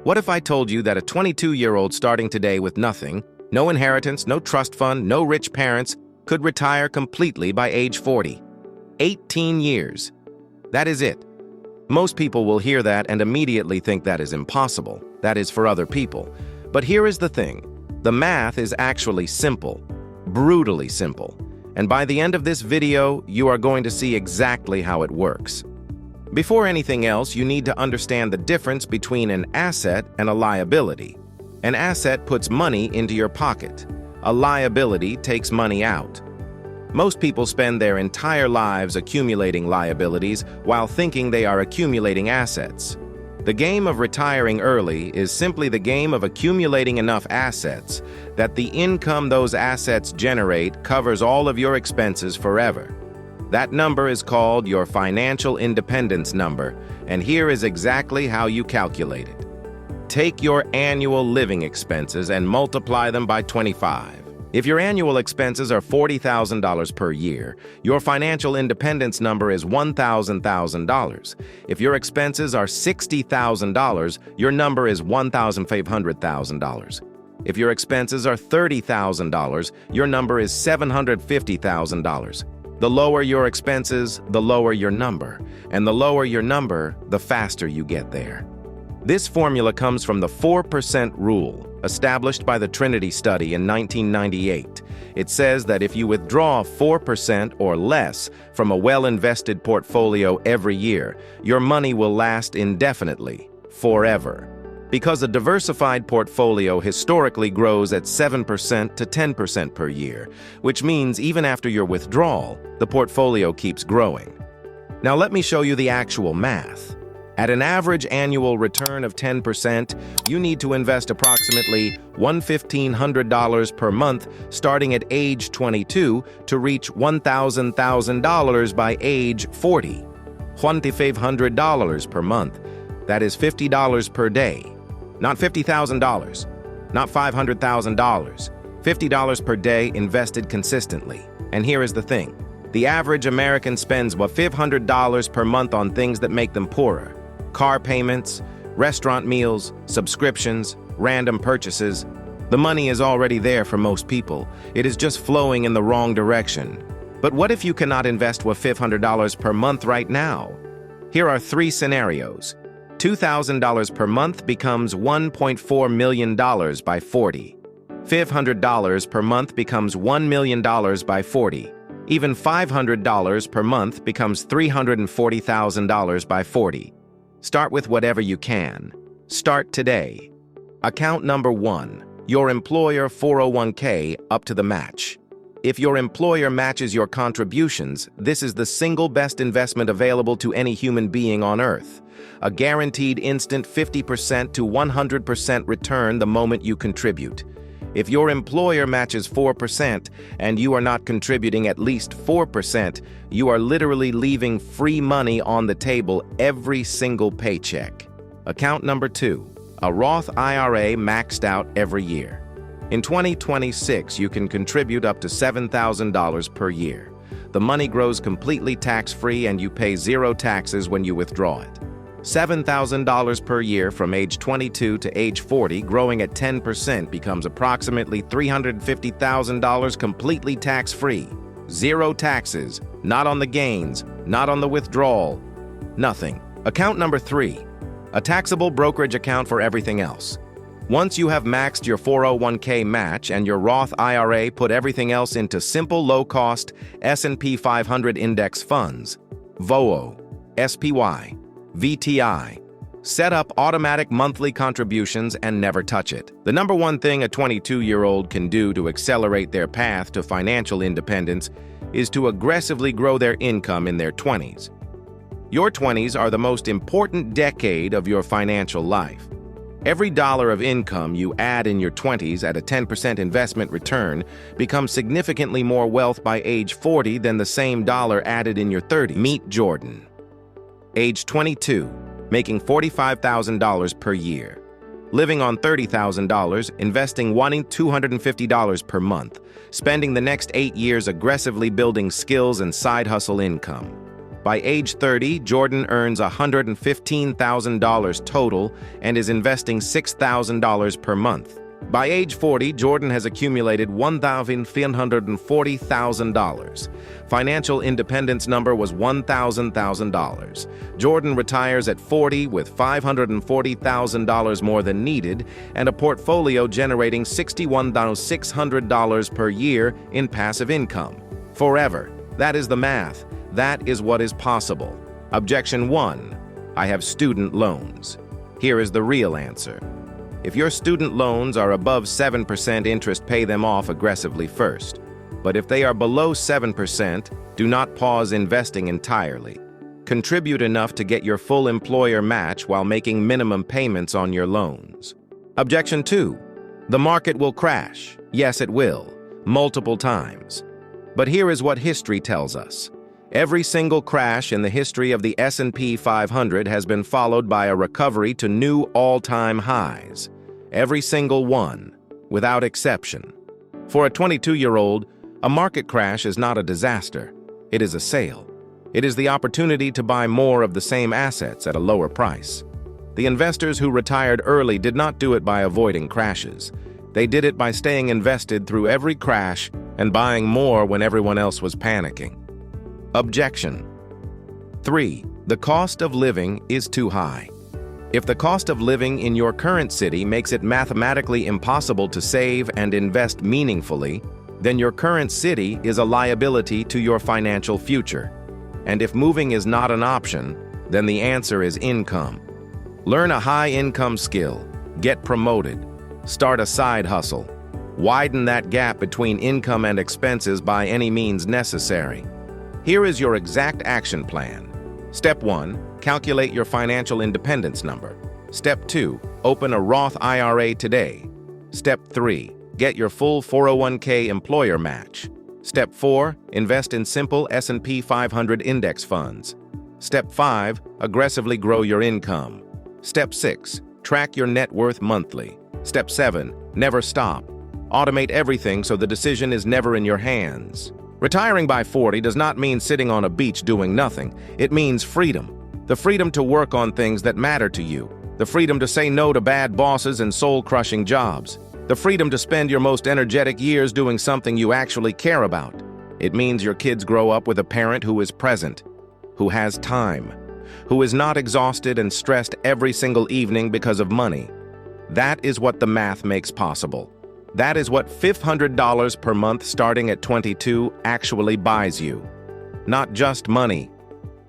What if I told you that a 22-year-old starting today with nothing, no inheritance, no trust fund, no rich parents, could retire completely by age 40? 18 years. That is it. Most people will hear that and immediately think that is impossible. That is for other people. But here is the thing. The math is actually simple, brutally simple. And by the end of this video, you are going to see exactly how it works. Before anything else, you need to understand the difference between an asset and a liability. An asset puts money into your pocket. A liability takes money out. Most people spend their entire lives accumulating liabilities while thinking they are accumulating assets. The game of retiring early is simply the game of accumulating enough assets that the income those assets generate covers all of your expenses forever. That number is called your financial independence number, and here is exactly how you calculate it. Take your annual living expenses and multiply them by 25. If your annual expenses are $40,000 per year, your financial independence number is $1,000. If your expenses are $60,000, your number is $1,500,000. If your expenses are $30,000, your number is $750,000. The lower your expenses, the lower your number, and the lower your number, the faster you get there. This formula comes from the 4% rule, established by the Trinity study in 1998. It says that if you withdraw 4% or less from a well-invested portfolio every year, your money will last indefinitely, forever. Because a diversified portfolio historically grows at 7% to 10% per year, which means even after your withdrawal, the portfolio keeps growing. Now let me show you the actual math. At an average annual return of 10%, you need to invest approximately $1,500 per month starting at age 22 to reach $1,000 by age 40. $2,500 per month. That is $50 per day. Not $50,000, not $500,000, $50 per day invested consistently. And here is the thing. The average American spends $500 per month on things that make them poorer. Car payments, restaurant meals, subscriptions, random purchases. The money is already there for most people. It is just flowing in the wrong direction. But what if you cannot invest $500 per month right now? Here are 3 scenarios. $2,000 per month becomes $1.4 million by 40. $500 per month becomes $1 million by 40. Even $500 per month becomes $340,000 by 40. Start with whatever you can. Start today. Account number 1, your employer 401k up to the match. If your employer matches your contributions, this is the single best investment available to any human being on Earth. A guaranteed instant 50% to 100% return the moment you contribute. If your employer matches 4% and you are not contributing at least 4%, you are literally leaving free money on the table every single paycheck. Account number 2, a Roth IRA maxed out every year. In 2026, you can contribute up to $7,000 per year. The money grows completely tax-free and you pay 0 taxes when you withdraw it. $7,000 per year from age 22 to age 40, growing at 10%, becomes approximately $350,000 completely tax-free. 0 taxes, not on the gains, not on the withdrawal, nothing. Account number 3, a taxable brokerage account for everything else. Once you have maxed your 401k match and your Roth IRA, put everything else into simple, low-cost S&P 500 index funds, VOO, SPY, VTI. Set up automatic monthly contributions and never touch it. The number one thing a 22-year-old can do to accelerate their path to financial independence is to aggressively grow their income in their 20s. Your 20s are the most important decade of your financial life. Every dollar of income you add in your 20s at a 10% investment return becomes significantly more wealth by age 40 than the same dollar added in your 30s. Meet Jordan. Age 22, making $45,000 per year. Living on $30,000, investing $250 per month, spending the next 8 years aggressively building skills and side hustle income. By age 30, Jordan earns $115,000 total and is investing $6,000 per month. By age 40, Jordan has accumulated $1,440,000. Financial independence number was $1,000. Jordan retires at 40 with $540,000 more than needed and a portfolio generating $61,600 per year in passive income. Forever. That is the math. That is what is possible. Objection 1. I have student loans. Here is the real answer. If your student loans are above 7% interest, pay them off aggressively first. But if they are below 7%, do not pause investing entirely. Contribute enough to get your full employer match while making minimum payments on your loans. Objection 2. The market will crash. Yes, it will. Multiple times. But here is what history tells us. Every single crash in the history of the S&P 500 has been followed by a recovery to new all-time highs. Every single one, without exception. For a 22-year-old, a market crash is not a disaster. It is a sale. It is the opportunity to buy more of the same assets at a lower price. The investors who retired early did not do it by avoiding crashes. They did it by staying invested through every crash and buying more when everyone else was panicking. Objection 3. The cost of living is too high. If the cost of living in your current city makes it mathematically impossible to save and invest meaningfully, then your current city is a liability to your financial future. And if moving is not an option, then the answer is income. Learn a high-income skill, get promoted, start a side hustle, widen that gap between income and expenses by any means necessary. Here is your exact action plan. Step 1. Calculate your financial independence number. Step 2. Open a Roth IRA today. Step 3. Get your full 401k employer match. Step 4. Invest in simple S&P 500 index funds. Step 5. Aggressively grow your income. Step 6. Track your net worth monthly. Step 7. Never stop. Automate everything so the decision is never in your hands. Retiring by 40 does not mean sitting on a beach doing nothing. It means freedom. The freedom to work on things that matter to you. The freedom to say no to bad bosses and soul-crushing jobs. The freedom to spend your most energetic years doing something you actually care about. It means your kids grow up with a parent who is present, who has time, who is not exhausted and stressed every single evening because of money. That is what the math makes possible. That is what $500 per month starting at 22 actually buys you. Not just money,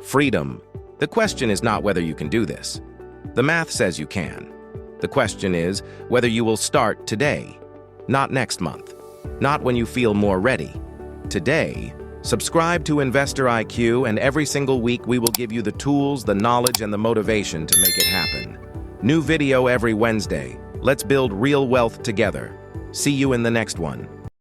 freedom. The question is not whether you can do this. The math says you can. The question is whether you will start today, not next month, not when you feel more ready. Today, subscribe to Investor IQ, and every single week we will give you the tools, the knowledge, and the motivation to make it happen. New video every Wednesday. Let's build real wealth together. See you in the next one.